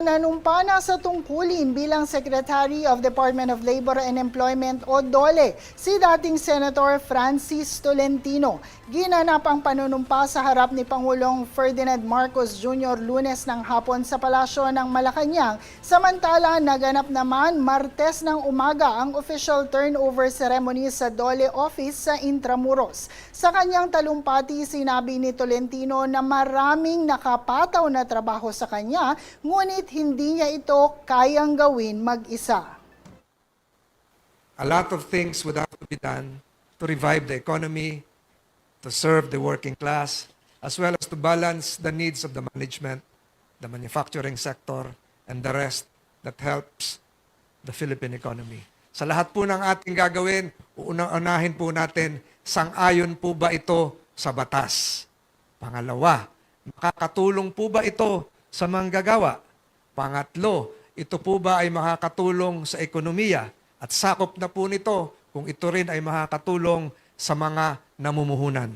nanumpa na sa tungkulin bilang Secretary of Department of Labor and Employment o DOLE si dating Senator Francis Tolentino. Ginanap ang panunumpa sa harap ni Pangulong Ferdinand Marcos Jr. Lunes ng hapon sa Palasyo ng Malacanang, samantala naganap naman Martes ng umaga ang official turnover ceremony sa DOLE office sa Intramuros. Sa kanyang talumpati, sinabi ni Tolentino na maraming nakapataw na trabaho sa kanya, ngunit hindi niya ito kayang gawin mag-isa. A lot of things would have to be done to revive the economy, to serve the working class, as well as to balance the needs of the management, the manufacturing sector, and the rest that helps the Philippine economy. Sa lahat po ng ating gagawin, unahin po natin, sang-ayon po ba ito sa batas? Pangalawa, makakatulong po ba ito sa manggagawa? Pangatlo, ito po ba ay makakatulong sa ekonomiya? At sakop na po nito kung ito rin ay makakatulong sa mga namumuhunan.